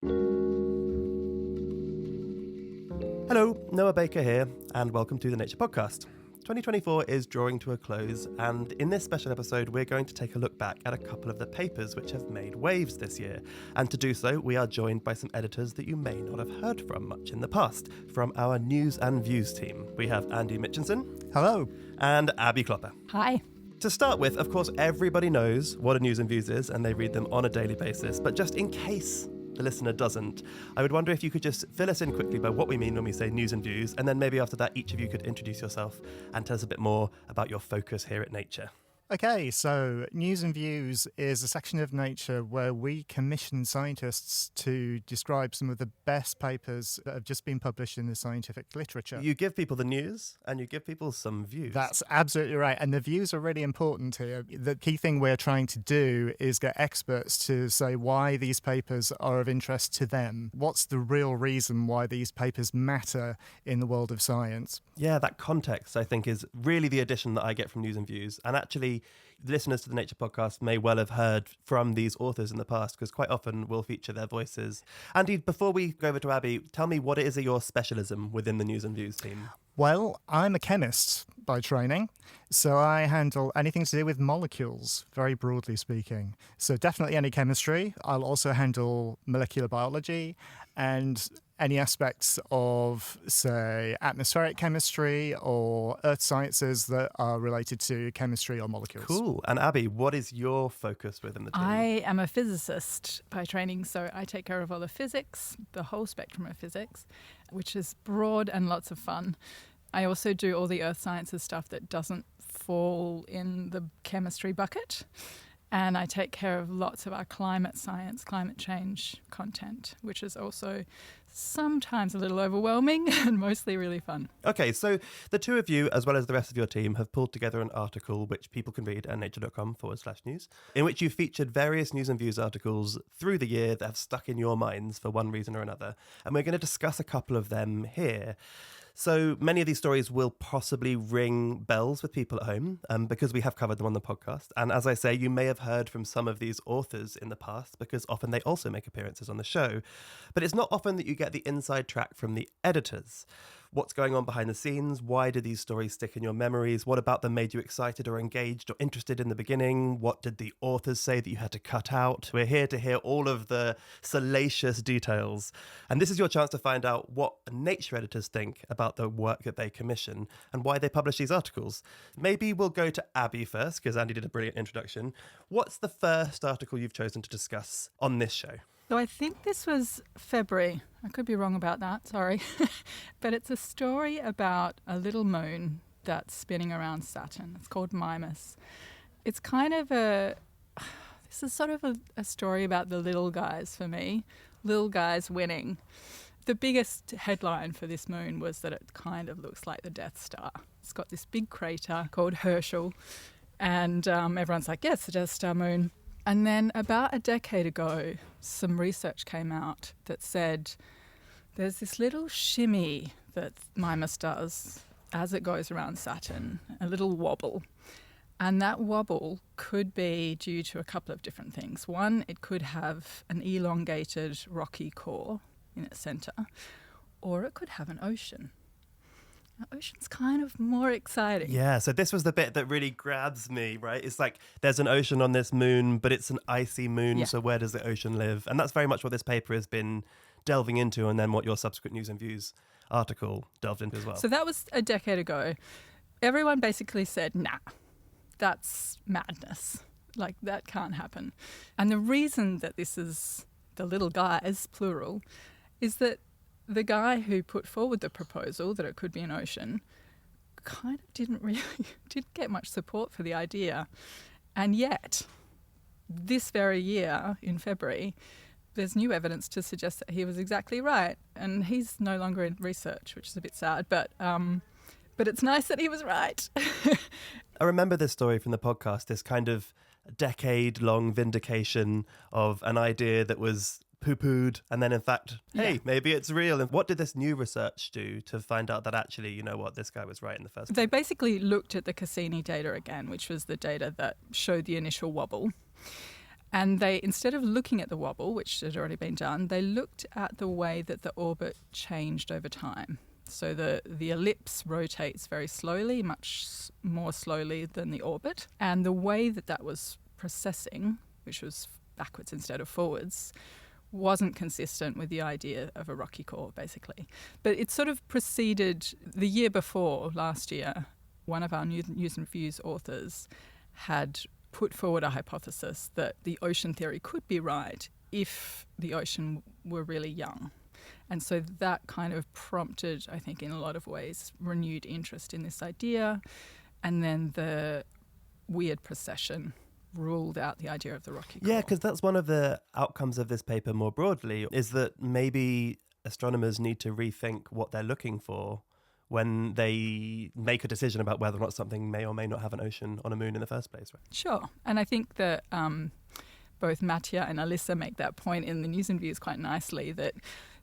Hello, Noah Baker here, and welcome to the Nature Podcast. 2024 is drawing to a close, and in this special episode, we're going to take a look back at a couple of the papers which have made waves this year. And to do so, we are joined by some editors that you may not have heard from much in the past, from our News and Views team. We have Andy Mitchinson. Hello. And Abby Klopper. Hi. To start with, of course, everybody knows what a News and Views is, and they read them on a daily basis, but just in case the listener doesn't, I would wonder if you could just fill us in quickly by what we mean when we say news and views, and then maybe after that each of you could introduce yourself and tell us a bit more about your focus here at Nature. Okay, so News and Views is a section of Nature where we commission scientists to describe some of the best papers that have just been published in the scientific literature. You give people the news and you give people some views. That's absolutely right. And the views are really important here. The key thing we're trying to do is get experts to say why these papers are of interest to them. What's the real reason why these papers matter in the world of science? Yeah, that context, I think, is really the addition that I get from News and Views. And actually, listeners to the Nature Podcast may well have heard from these authors in the past, because quite often we'll feature their voices. Andy, before we go over to Abby, tell me, what is your specialism within the News and Views team? Well, I'm a chemist by training, so I handle anything to do with molecules, very broadly speaking. So definitely any chemistry. I'll also handle molecular biology and any aspects of, say, atmospheric chemistry or earth sciences that are related to chemistry or molecules. Cool. And Abby, what is your focus within the team? I am a physicist by training, so I take care of all the physics, the whole spectrum of physics, which is broad and lots of fun. I also do all the earth sciences stuff that doesn't fall in the chemistry bucket. And I take care of lots of our climate science, climate change content, which is also sometimes a little overwhelming and mostly really fun. Okay, so the two of you, as well as the rest of your team, have pulled together an article which people can read at nature.com/news, in which you featured various News and Views articles through the year that have stuck in your minds for one reason or another. And we're going to discuss a couple of them here. So many of these stories will possibly ring bells with people at home because we have covered them on the podcast. And as I say, you may have heard from some of these authors in the past because often they also make appearances on the show. But it's not often that you get the inside track from the editors. What's going on behind the scenes? Why did these stories stick in your memories? What about them made you excited or engaged or interested in the beginning? What did the authors say that you had to cut out? We're here to hear all of the salacious details. And this is your chance to find out what Nature editors think about the work that they commission and why they publish these articles. Maybe we'll go to Abby first, because Andy did a brilliant introduction. What's the first article you've chosen to discuss on this show? So I think this was February. I could be wrong about that, sorry. But it's a story about a little moon that's spinning around Saturn. It's called Mimas. It's kind of this is sort of a story about the little guys for me, little guys winning. The biggest headline for this moon was that it kind of looks like the DeathStar. It's got this big crater called Herschel, and everyone's like, yeah, it's the DeathStar moon. And then about a decade ago, some research came out that said there's this little shimmy that Mimas does as it goes around Saturn, a little wobble. And that wobble could be due to a couple of different things. One, it could have an elongated rocky core in its centre, or it could have an ocean. The ocean's kind of more exciting. Yeah, so this was the bit that really grabs me, right? It's like there's an ocean on this moon, but it's an icy moon, Yeah. so where does the ocean live? And that's very much what this paper has been delving into, and then what your subsequent News and Views article delved into as well. So that was a decade ago. Everyone basically said, nah, that's madness. Like, that can't happen. And the reason that this is the little guys, plural, is that the guy who put forward the proposal that it could be an ocean kind of didn't get much support for the idea. And yet, this very year, in February, there's new evidence to suggest that he was exactly right. And he's no longer in research, which is a bit sad, but it's nice that he was right. I remember this story from the podcast, this kind of decade-long vindication of an idea that was poo-pooed, and then in fact, hey, maybe it's real. And what did this new research do to find out that actually, you know what, this guy was right in the first place? They basically looked at the Cassini data again, which was the data that showed the initial wobble. And they, instead of looking at the wobble, which had already been done, they looked at the way that the orbit changed over time. So the ellipse rotates very slowly, much more slowly than the orbit. And the way that that was processing, which was backwards instead of forwards, wasn't consistent with the idea of a rocky core, basically. But it sort of preceded the year before, last year, one of our News and Views authors had put forward a hypothesis that the ocean theory could be right if the ocean were really young. And so that kind of prompted, I think, in a lot of ways, renewed interest in this idea. And then the weird precession ruled out the idea of the rocky core. Yeah, because that's one of the outcomes of this paper more broadly, is that maybe astronomers need to rethink what they're looking for when they make a decision about whether or not something may or may not have an ocean on a moon in the first place. Right? Sure. And I think that both Mattia and Alyssa make that point in the News and Views quite nicely, that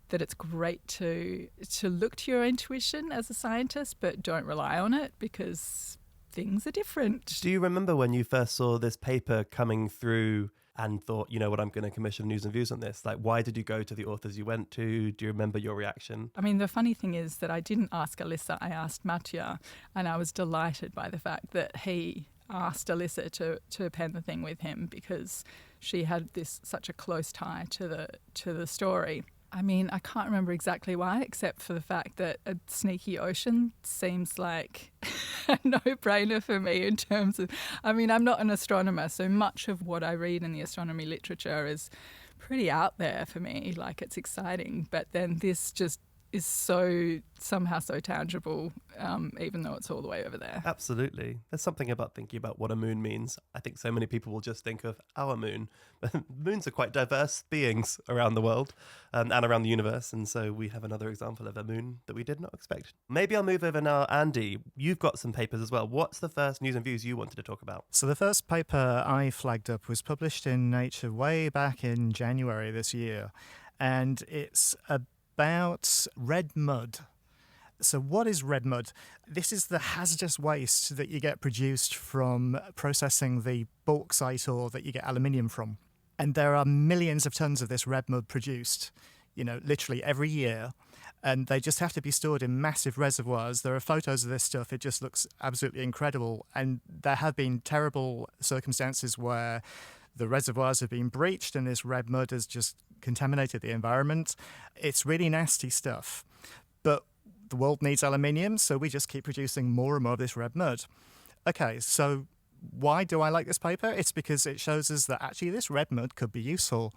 it's great to look to your intuition as a scientist, but don't rely on it because things are different. Do you remember when you first saw this paper coming through and thought, you know what, I'm going to commission News and Views on this? Like, why did you go to the authors you went to? Do you remember your reaction? I mean, the funny thing is that I didn't ask Alyssa, I asked Mattia, and I was delighted by the fact that he asked Alyssa to pen the thing with him because she had such a close tie to the story. I mean, I can't remember exactly why, except for the fact that a sneaky ocean seems like a no-brainer for me in terms of... I mean, I'm not an astronomer, so much of what I read in the astronomy literature is pretty out there for me. Like, it's exciting. But then this just is somehow so tangible, even though it's all the way over there. Absolutely. There's something about thinking about what a moon means. I think so many people will just think of our moon. Moons are quite diverse beings around the world and around the universe, and so we have another example of a moon that we did not expect. Maybe I'll move over now. Andy, you've got some papers as well. What's the first News and Views you wanted to talk about? So the first paper I flagged up was published in Nature way back in January this year, and it's about red mud. So what is red mud? This is the hazardous waste that you get produced from processing the bauxite ore that you get aluminium from. And there are millions of tons of this red mud produced, literally every year. And they just have to be stored in massive reservoirs. There are photos of this stuff. It just looks absolutely incredible. And there have been terrible circumstances where the reservoirs have been breached and this red mud has just contaminated the environment. It's really nasty stuff. But the world needs aluminium, so we just keep producing more and more of this red mud. Okay, so why do I like this paper? It's because it shows us that actually this red mud could be useful.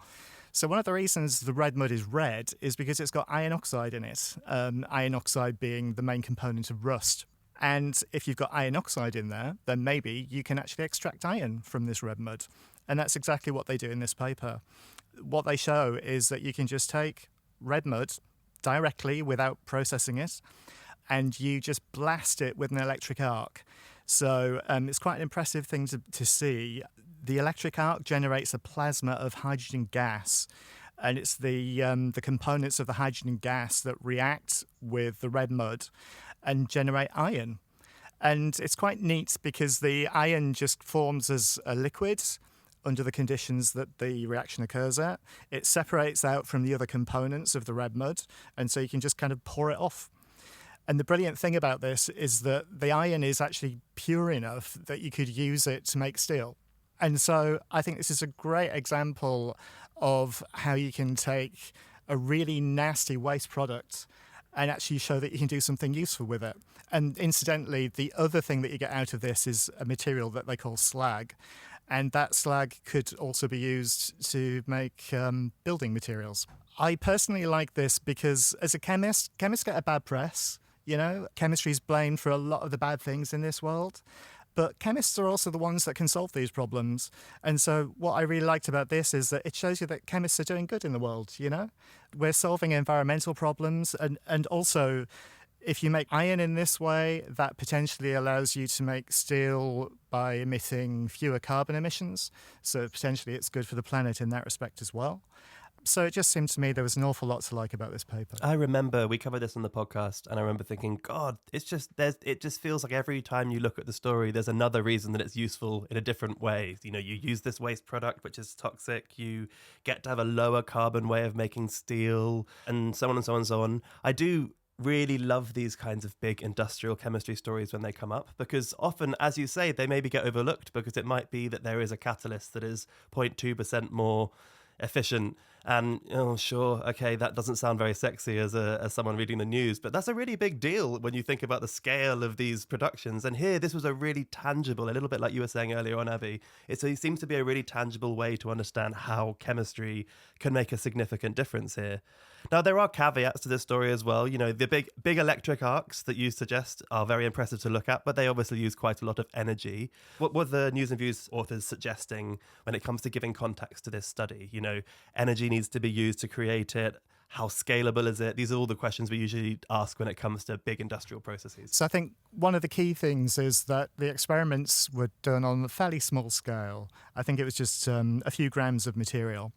So one of the reasons the red mud is red is because it's got iron oxide in it, iron oxide being the main component of rust. And if you've got iron oxide in there, then maybe you can actually extract iron from this red mud. And that's exactly what they do in this paper. What they show is that you can just take red mud directly without processing it, and you just blast it with an electric arc. So it's quite an impressive thing to see. The electric arc generates a plasma of hydrogen gas, and it's the components of the hydrogen gas that react with the red mud and generate iron. And it's quite neat because the iron just forms as a liquid under the conditions that the reaction occurs at. It separates out from the other components of the red mud, and so you can just kind of pour it off. And the brilliant thing about this is that the iron is actually pure enough that you could use it to make steel. And so I think this is a great example of how you can take a really nasty waste product and actually show that you can do something useful with it. And incidentally, the other thing that you get out of this is a material that they call slag. And that slag could also be used to make building materials. I personally like this because as a chemist, chemists get a bad press. Chemistry is blamed for a lot of the bad things in this world. But chemists are also the ones that can solve these problems. And so what I really liked about this is that it shows you that chemists are doing good in the world, We're solving environmental problems. And also, if you make iron in this way, that potentially allows you to make steel by emitting fewer carbon emissions. So potentially it's good for the planet in that respect as well. So it just seemed to me there was an awful lot to like about this paper. I remember we covered this on the podcast, and I remember thinking, God, it just feels like every time you look at the story, there's another reason that it's useful in a different way. You know, you use this waste product, which is toxic. You get to have a lower carbon way of making steel, and so on and so on and so on. I do really love these kinds of big industrial chemistry stories when they come up, because often, as you say, they maybe get overlooked because it might be that there is a catalyst that is 0.2% more efficient. And sure, okay, that doesn't sound very sexy as someone reading the news, but that's a really big deal when you think about the scale of these productions. And here, this was a really tangible, a little bit like you were saying earlier on, Abby. It seems to be a really tangible way to understand how chemistry can make a significant difference here. Now, there are caveats to this story as well. You know, the big electric arcs that you suggest are very impressive to look at, but they obviously use quite a lot of energy. What were the News and Views authors suggesting when it comes to giving context to this study? You know, energy needs to be used to create it. How scalable is it? These are all the questions we usually ask when it comes to big industrial processes. So I think one of the key things is that the experiments were done on a fairly small scale. I think it was just a few grams of material.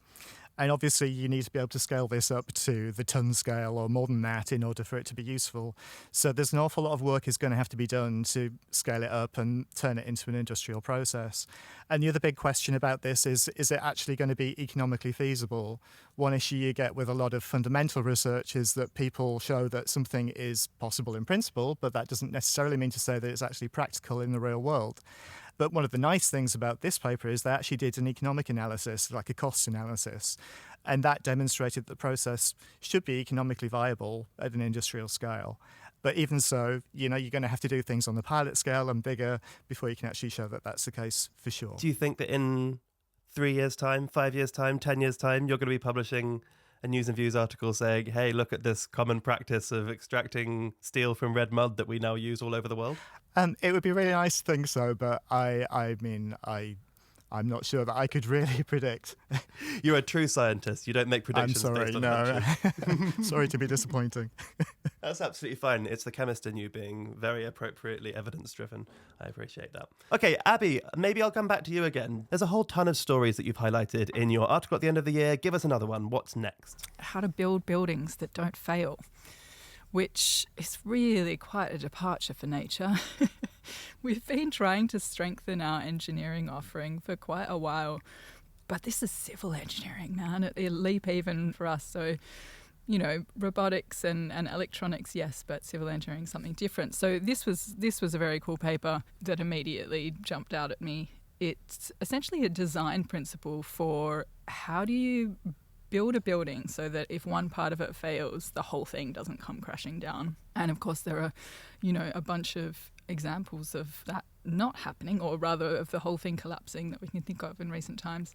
And obviously, you need to be able to scale this up to the ton scale or more than that in order for it to be useful. So there's an awful lot of work is going to have to be done to scale it up and turn it into an industrial process. And the other big question about this is it actually going to be economically feasible? One issue you get with a lot of fundamental research is that people show that something is possible in principle, but that doesn't necessarily mean to say that it's actually practical in the real world. But one of the nice things about this paper is they actually did an economic analysis, like a cost analysis, and that demonstrated that the process should be economically viable at an industrial scale. But even so, you know, you're going to have to do things on the pilot scale and bigger before you can actually show that that's the case for sure. Do you think that in 3 years' time, 5 years' time, 10 years' time, you're going to be publishing a News and Views article saying, hey, look at this common practice of extracting steel from red mud that we now use all over the world? It would be really nice to think so, but I'm not sure that I could really predict. You're a true scientist. You don't make predictions. I'm sorry, based on no. hunches. Sorry to be disappointing. That's absolutely fine. It's the chemist in you being very appropriately evidence-driven. I appreciate that. Okay, Abby, maybe I'll come back to you again. There's a whole ton of stories that you've highlighted in your article at the end of the year. Give us another one. What's next? How to build buildings that don't fail, which is really quite a departure for nature. We've been trying to strengthen our engineering offering for quite a while, but this is civil engineering, man, a leap even for us. So, you know, robotics and electronics, yes, but civil engineering, something different. So this was a very cool paper that immediately jumped out at me. It's essentially a design principle for how do you build a building so that if one part of it fails, the whole thing doesn't come crashing down. And of course, there are, you know, a bunch of examples of that not happening, or rather of the whole thing collapsing that we can think of in recent times.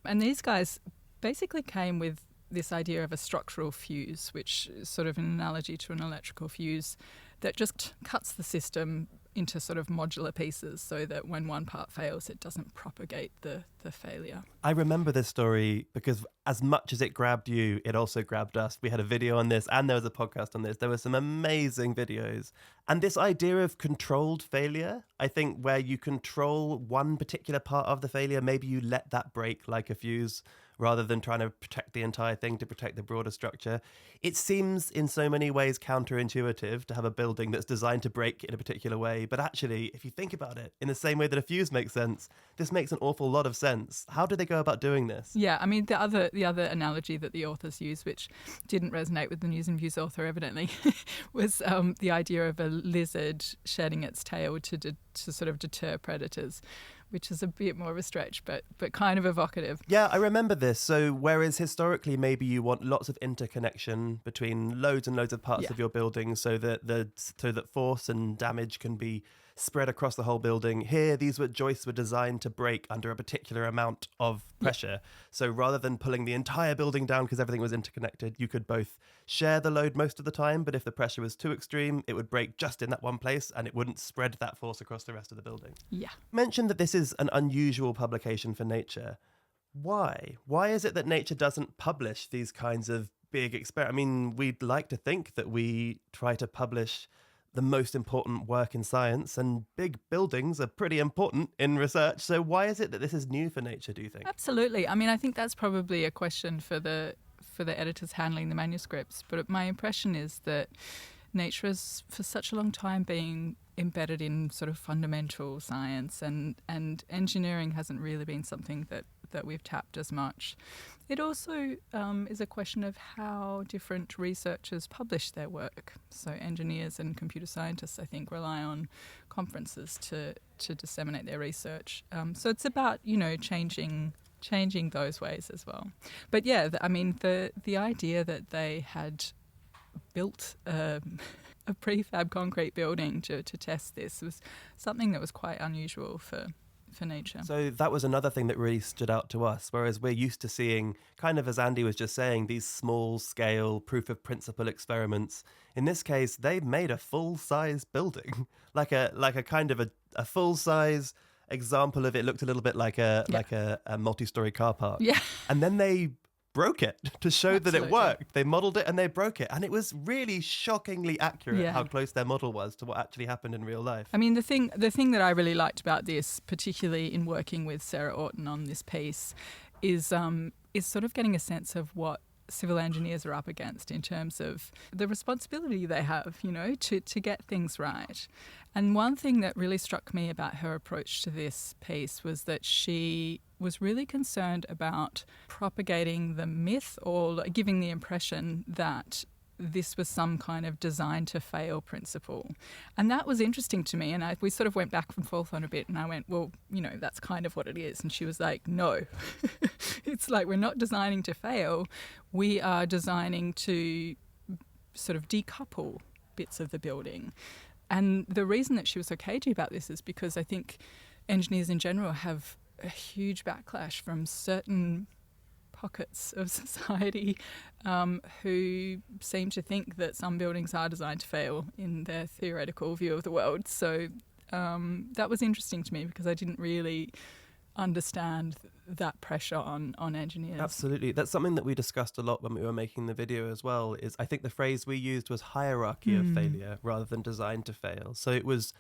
And these guys basically came with this idea of a structural fuse, which is sort of an analogy to an electrical fuse that just cuts the system into sort of modular pieces so that when one part fails, it doesn't propagate the failure. I remember this story because as much as it grabbed you, it also grabbed us. We had a video on this and there was a podcast on this. There were some amazing videos. And this idea of controlled failure, I think where you control one particular part of the failure, maybe you let that break like a fuse rather than trying to protect the entire thing to protect the broader structure. It seems in so many ways counterintuitive to have a building that's designed to break in a particular way. But actually, if you think about it, in the same way that a fuse makes sense, this makes an awful lot of sense. How did they go about doing this? Yeah, I mean, the other analogy that the authors used, which didn't resonate with the News and Views author evidently, was the idea of a lizard shedding its tail to sort of deter predators, which is a bit more of a stretch, but kind of evocative. Yeah, I remember this. So whereas historically maybe you want lots of interconnection between loads and loads of parts of your building so that force and damage can be spread across the whole building. Here, these joists were designed to break under a particular amount of pressure. So rather than pulling the entire building down because everything was interconnected, you could both share the load most of the time, but if the pressure was too extreme, it would break just in that one place and it wouldn't spread that force across the rest of the building. Yeah. Mentioned that this is an unusual publication for Nature. Why? Why is it that Nature doesn't publish these kinds of big experiments? I mean, we'd like to think that we try to publish the most important work in science, and big buildings are pretty important in research. So why is it that this is new for Nature, do you think? Absolutely. I mean, I think that's probably a question for the for the editors handling the manuscripts, but my impression is that nature has for such a long time been embedded in sort of fundamental science, and engineering hasn't really been something that we've tapped as much. It also is a question of how different researchers publish their work. So engineers and computer scientists, I think, rely on conferences to disseminate their research. So it's about, changing those ways as well. But yeah, the idea that they had built a prefab concrete building to test this was something that was quite unusual for nature. So that was another thing that really stood out to us, whereas we're used to seeing, kind of as Andy was just saying, these small-scale proof-of-principle experiments. In this case, they made a full-size building, like a kind of a full-size example of it. Looked a little bit like a multi-story car park. Yeah. And then they broke it to show that it Absolutely. worked. They modeled it and they broke it. And it was really shockingly accurate Yeah. how close their model was to what actually happened in real life. I mean, the thing that I really liked about this, particularly in working with Sarah Orton on this piece, is sort of getting a sense of what civil engineers are up against in terms of the responsibility they have, to get things right. And one thing that really struck me about her approach to this piece was that she was really concerned about propagating the myth or giving the impression that this was some kind of design to fail principle. And that was interesting to me. And we sort of went back and forth on a bit. And I went, well, that's kind of what it is. And she was like, no, it's like we're not designing to fail. We are designing to sort of decouple bits of the building. And the reason that she was so cagey about this is because I think engineers in general have a huge backlash from certain pockets of society who seem to think that some buildings are designed to fail in their theoretical view of the world. So that was interesting to me because I didn't really understand that pressure on engineers. Absolutely. That's something that we discussed a lot when we were making the video as well, is I think the phrase we used was hierarchy of failure rather than designed to fail. So it was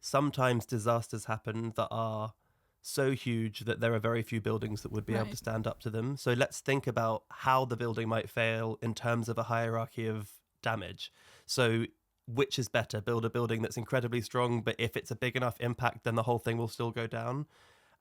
sometimes disasters happen that are so huge that there are very few buildings that would be able to stand up to them. So let's think about how the building might fail in terms of a hierarchy of damage. So which is better? Build a building that's incredibly strong, but if it's a big enough impact, then the whole thing will still go down.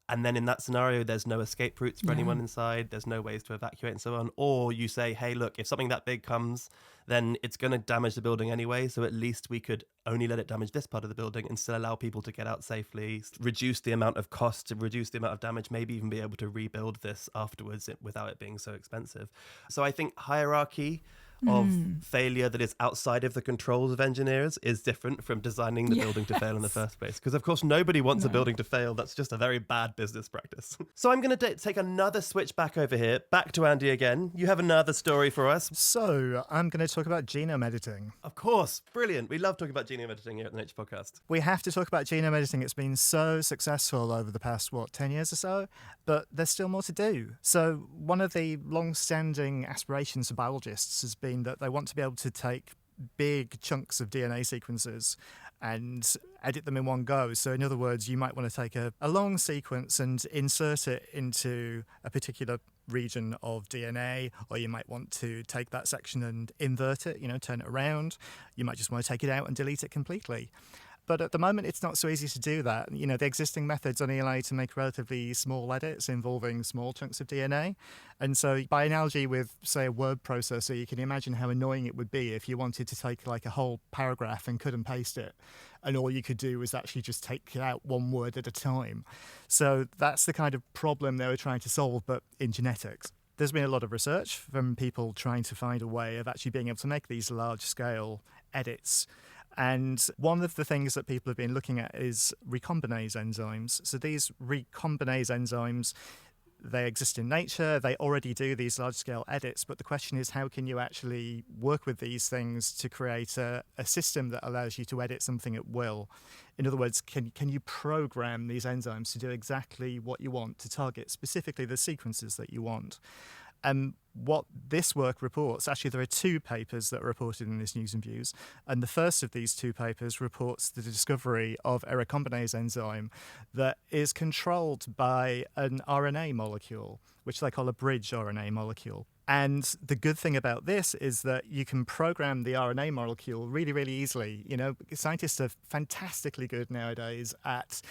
And then in that scenario, there's no escape routes for anyone inside. There's no ways to evacuate and so on. Or you say, hey, look, if something that big comes, then it's going to damage the building anyway. So at least we could only let it damage this part of the building and still allow people to get out safely, reduce the amount of cost, to reduce the amount of damage, maybe even be able to rebuild this afterwards without it being so expensive. So I think hierarchy of failure that is outside of the controls of engineers is different from designing the building to fail in the first place. Because, of course, nobody wants a building to fail. That's just a very bad business practice. So I'm going to take another switch back over here, back to Andy again. You have another story for us. So I'm going to talk about genome editing. Of course. Brilliant. We love talking about genome editing here at the Nature Podcast. We have to talk about genome editing. It's been so successful over the past, 10 years or so, but there's still more to do. So one of the long-standing aspirations of biologists has been that they want to be able to take big chunks of DNA sequences and edit them in one go. So in other words, you might want to take a long sequence and insert it into a particular region of DNA, or you might want to take that section and invert it, turn it around. You might just want to take it out and delete it completely. But at the moment, it's not so easy to do that. The existing methods only allow you to make relatively small edits involving small chunks of DNA. And so by analogy with, say, a word processor, you can imagine how annoying it would be if you wanted to take like a whole paragraph and cut and paste it. And all you could do was actually just take out one word at a time. So that's the kind of problem they were trying to solve, but in genetics. There's been a lot of research from people trying to find a way of actually being able to make these large-scale edits. And one of the things that people have been looking at is recombinase enzymes. So these recombinase enzymes, they exist in nature. They already do these large-scale edits. But the question is, how can you actually work with these things to create a system that allows you to edit something at will? In other words, can you program these enzymes to do exactly what you want, to target specifically the sequences that you want? And what this work reports, actually, there are 2 papers that are reported in this News and Views. And the first of these 2 papers reports the discovery of a recombinase enzyme that is controlled by an RNA molecule, which they call a bridge RNA molecule. And the good thing about this is that you can program the RNA molecule really, really easily. You know, scientists are fantastically good nowadays at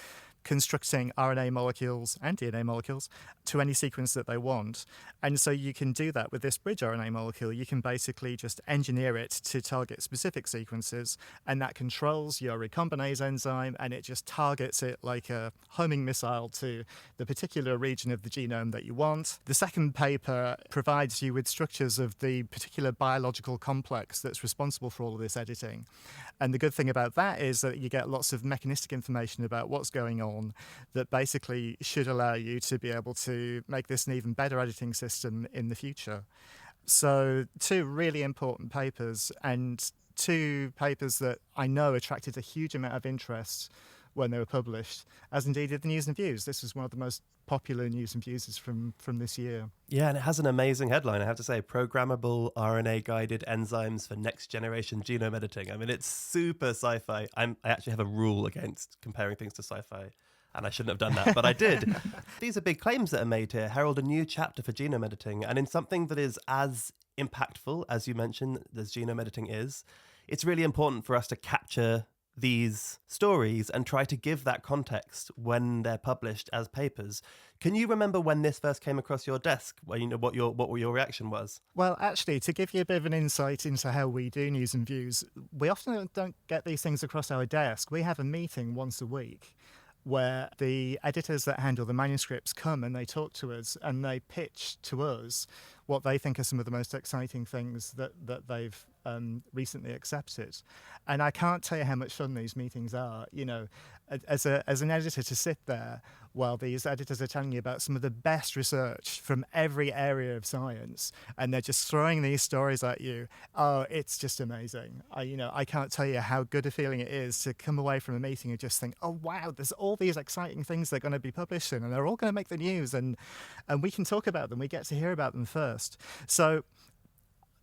constructing RNA molecules and DNA molecules to any sequence that they want. And so you can do that with this bridge RNA molecule. You can basically just engineer it to target specific sequences, and that controls your recombinase enzyme, and it just targets it like a homing missile to the particular region of the genome that you want. The second paper provides you with structures of the particular biological complex that's responsible for all of this editing. And the good thing about that is that you get lots of mechanistic information about what's going on that basically should allow you to be able to make this an even better editing system in the future. So 2 really important papers, and 2 papers that I know attracted a huge amount of interest when they were published, as indeed did the News and Views. This was one of the most popular News and Views from this year. Yeah, and it has an amazing headline, I have to say. Programmable RNA-guided enzymes for next-generation genome editing. I mean, it's super sci-fi. I actually have a rule against comparing things to sci-fi, and I shouldn't have done that, but I did. These are big claims that are made here, herald a new chapter for genome editing, and in something that is as impactful, as you mentioned, as genome editing is, it's really important for us to capture these stories and try to give that context when they're published as papers. Can you remember when this first came across your desk? Well, you know, what your reaction was? Well, actually, to give you a bit of an insight into how we do News and Views, we often don't get these things across our desk. We have a meeting once a week where the editors that handle the manuscripts come and they talk to us and they pitch to us what they think are some of the most exciting things that they've recently accepted. And I can't tell you how much fun these meetings are. You know, as an editor, to sit there while these editors are telling you about some of the best research from every area of science, and they're just throwing these stories at you. Oh, it's just amazing. I can't tell you how good a feeling it is to come away from a meeting and just think, oh wow, there's all these exciting things they're going to be publishing, and they're all going to make the news, and we can talk about them. We get to hear about them first. So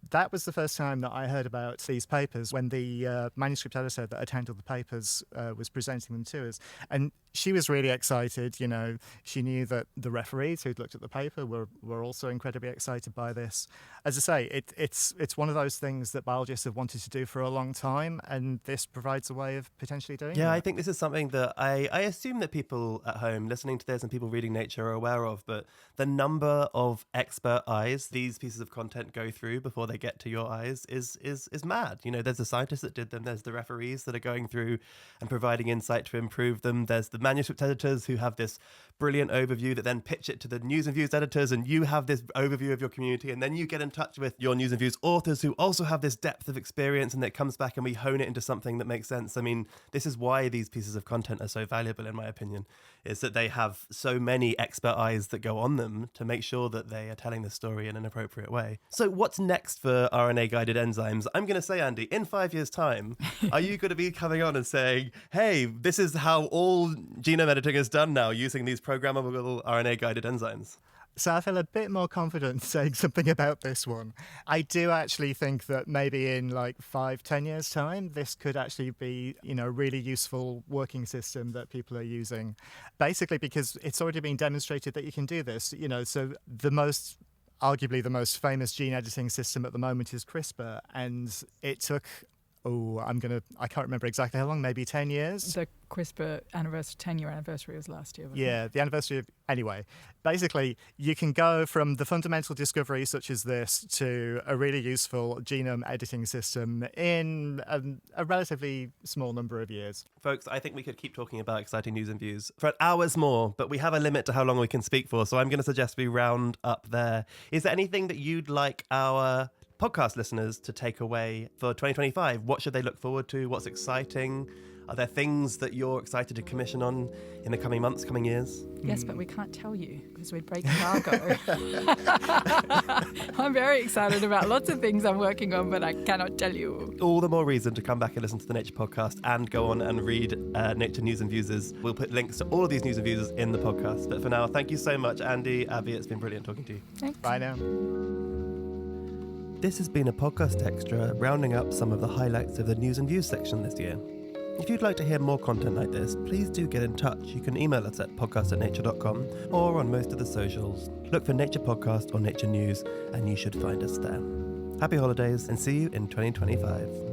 that was the first time that I heard about these papers, when the manuscript editor that had handled the papers was presenting them to us. And she was really excited. You know, she knew that the referees who'd looked at the paper were also incredibly excited by this. As I say, it's one of those things that biologists have wanted to do for a long time, and this provides a way of potentially doing Yeah, that. I think this is something that I assume that people at home listening to this and people reading Nature are aware of, but the number of expert eyes these pieces of content go through before they get to your eyes is mad. You know, there's the scientists that did them, there's the referees that are going through and providing insight to improve them, there's the manuscript editors who have this brilliant overview that then pitch it to the News and Views editors, and you have this overview of your community, and then you get in touch with your News and Views authors who also have this depth of experience, and it comes back and we hone it into something that makes sense. I mean, this is why these pieces of content are so valuable, in my opinion, is that they have so many expert eyes that go on them to make sure that they are telling the story in an appropriate way. So what's next for RNA-guided enzymes? I'm going to say, Andy, in 5 years' time, are you going to be coming on and saying, hey, this is how all genome editing is done now, using these programmable RNA-guided enzymes? So I feel a bit more confident saying something about this one. I do actually think that maybe in like 5-10 years' time, this could actually be, a really useful working system that people are using. Basically, because it's already been demonstrated that you can do this. So arguably the most famous gene editing system at the moment is CRISPR, and it took I can't remember exactly how long, maybe 10 years. The CRISPR 10-year anniversary was last year. Yeah, the anniversary of... Anyway, basically, you can go from the fundamental discovery such as this to a really useful genome editing system in a relatively small number of years. Folks, I think we could keep talking about exciting news and views for hours more, but we have a limit to how long we can speak for, so I'm going to suggest we round up there. Is there anything that you'd like our podcast listeners to take away for 2025? What should they look forward to? What's exciting? Are there things that you're excited to commission on in the coming months, coming years? Yes, but we can't tell you because we'd break embargo. I'm very excited about lots of things I'm working on, but I cannot tell you. All the more reason to come back and listen to the Nature Podcast and go on and read Nature News and Viewses. We'll put links to all of these news and viewses in the podcast. But for now, thank you so much, Andy, Abby. It's been brilliant talking to you. Thanks. Bye now. This has been a podcast extra rounding up some of the highlights of the news and views section this year. If you'd like to hear more content like this, please do get in touch. You can email us at podcast@nature.com or on most of the socials. Look for Nature Podcast or Nature News and you should find us there. Happy holidays and see you in 2025.